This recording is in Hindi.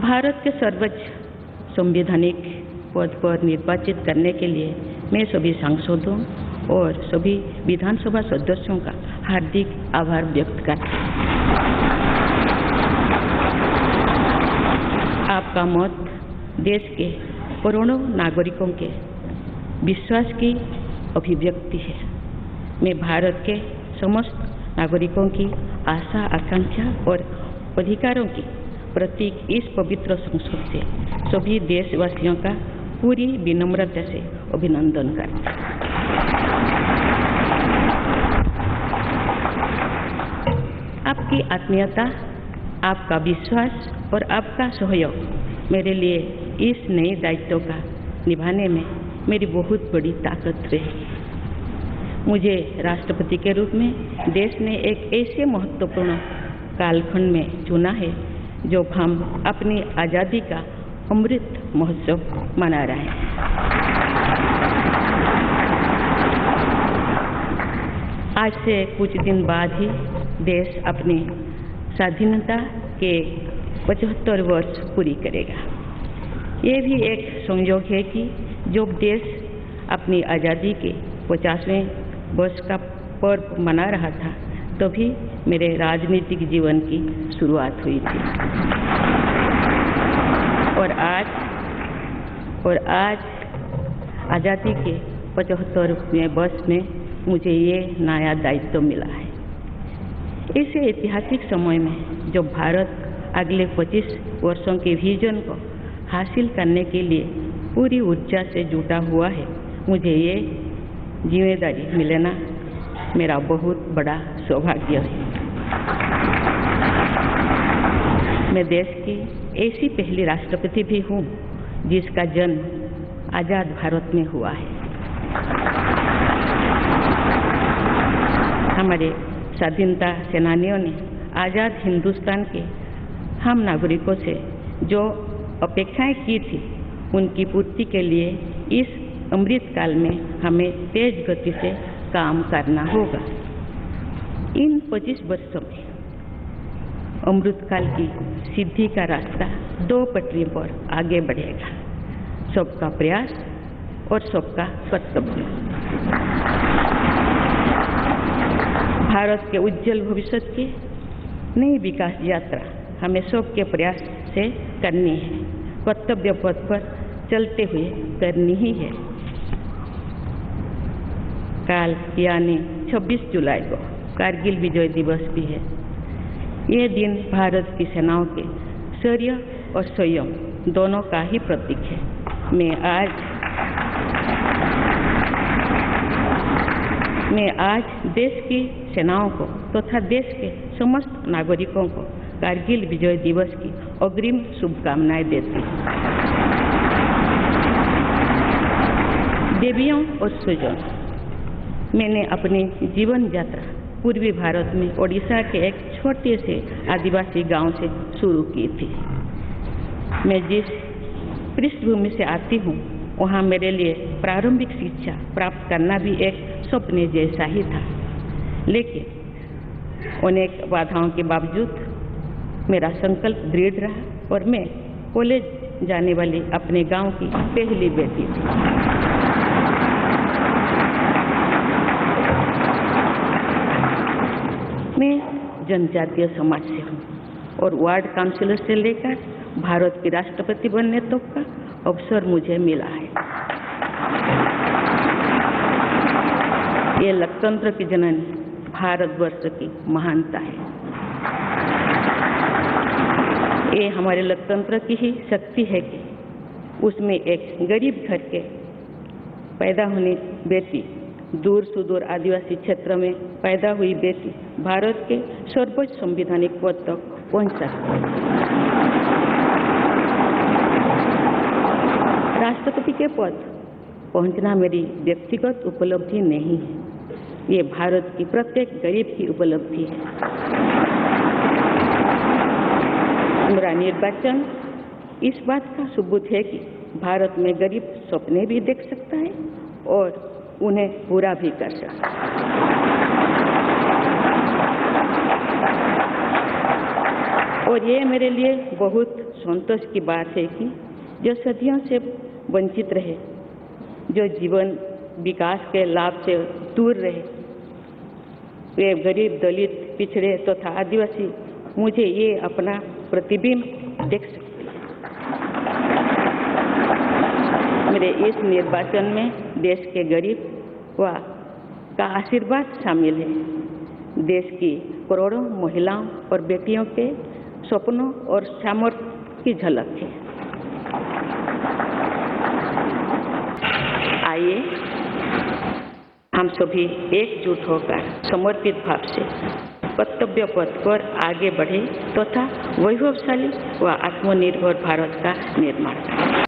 भारत के सर्वोच्च संवैधानिक पद पर निर्वाचित करने के लिए मैं सभी सांसदों और सभी विधानसभा सदस्यों का हार्दिक आभार व्यक्त करती हूँ। आपका मत देश के करोड़ों नागरिकों के विश्वास की अभिव्यक्ति है। मैं भारत के समस्त नागरिकों की आशा, आकांक्षा और अधिकारों की प्रतीक इस पवित्र संसद से सभी देशवासियों का पूरी विनम्रता से अभिनंदन करता हूँ। आपकी आत्मीयता, आपका विश्वास और आपका सहयोग मेरे लिए इस नए दायित्व का निभाने में मेरी बहुत बड़ी ताकत रही। मुझे राष्ट्रपति के रूप में देश ने एक ऐसे महत्वपूर्ण कालखंड में चुना है जब हम अपनी आज़ादी का अमृत महोत्सव मना रहे हैं। आज से कुछ दिन बाद ही देश अपनी स्वाधीनता के 75 वर्ष पूरी करेगा। ये भी एक संयोग है कि जब देश अपनी आज़ादी के 50वें वर्ष का पर्व मना रहा था तभी मेरे राजनीतिक जीवन की शुरुआत हुई थी। और आज आज़ादी के 75वें वर्ष में मुझे ये नया दायित्व मिला है। इस ऐतिहासिक समय में जब भारत अगले 25 वर्षों के विजन को हासिल करने के लिए पूरी ऊर्जा से जुटा हुआ है, मुझे ये जिम्मेदारी मिलना मेरा बहुत बड़ा सौभाग्य है। मैं देश की ऐसी पहली राष्ट्रपति भी हूँ जिसका जन्म आज़ाद भारत में हुआ है। हमारे स्वाधीनता सेनानियों ने आज़ाद हिंदुस्तान के हम नागरिकों से जो अपेक्षाएं की थी उनकी पूर्ति के लिए इस अमृत काल में हमें तेज गति से काम करना होगा। इन 25 वर्षों में अमृतकाल की सिद्धि का रास्ता 2 पटरियों पर आगे बढ़ेगा, सबका प्रयास और सबका कर्तव्य। भारत के उज्जवल भविष्य की नई विकास यात्रा हमें सबके प्रयास से करनी है, कर्तव्य पथ पर चलते हुए करनी ही है। कल यानी 26 जुलाई को कारगिल विजय दिवस भी है। ये दिन भारत की सेनाओं के शौर्य और संयम दोनों का ही प्रतीक है। मैं आज देश की सेनाओं को तथा देश के समस्त नागरिकों को कारगिल विजय दिवस की अग्रिम शुभकामनाएं देती हूँ। देवियों और स्वजनों, मैंने अपनी जीवन यात्रा पूर्वी भारत में ओडिशा के एक छोटे से आदिवासी गांव से शुरू की थी। मैं जिस पृष्ठभूमि से आती हूँ वहाँ मेरे लिए प्रारंभिक शिक्षा प्राप्त करना भी एक सपने जैसा ही था, लेकिन अनेक बाधाओं के बावजूद मेरा संकल्प दृढ़ रहा और मैं कॉलेज जाने वाली अपने गांव की पहली बेटी थी। मैं जनजातीय समाज से हूँ और वार्ड काउंसिलर से लेकर भारत की राष्ट्रपति बनने तक का अवसर मुझे मिला है। ये लोकतंत्र की जननी भारतवर्ष की महानता है। ये हमारे लोकतंत्र की ही शक्ति है कि उसमें एक गरीब घर के पैदा होने बेटी, दूर सुदूर आदिवासी क्षेत्र में पैदा हुई बेटी भारत के सर्वोच्च संवैधानिक पद तक पहुंच सकती है। राष्ट्रपति के पद पहुंचना मेरी व्यक्तिगत उपलब्धि नहीं है, ये भारत की प्रत्येक गरीब की उपलब्धि है। मेरा निर्वाचन इस बात का सबूत है कि भारत में गरीब सपने भी देख सकता है और उन्हें पूरा भी कर सकता है। और ये मेरे लिए बहुत संतोष की बात है कि जो सदियों से वंचित रहे, जो जीवन विकास के लाभ से दूर रहे, वे गरीब, दलित, पिछड़े तथा आदिवासी मुझे ये अपना प्रतिबिंब देख सकते हैं। मेरे इस निर्वाचन में देश के गरीब व का आशीर्वाद शामिल है। देश की करोड़ों महिलाओं और बेटियों के सपनों और सामर्थ्य की झलक है। आइए हम सभी एकजुट होकर समर्पित भाव से कर्तव्य पथ पर आगे बढ़े तथा वैभवशाली व आत्मनिर्भर भारत का निर्माण करें।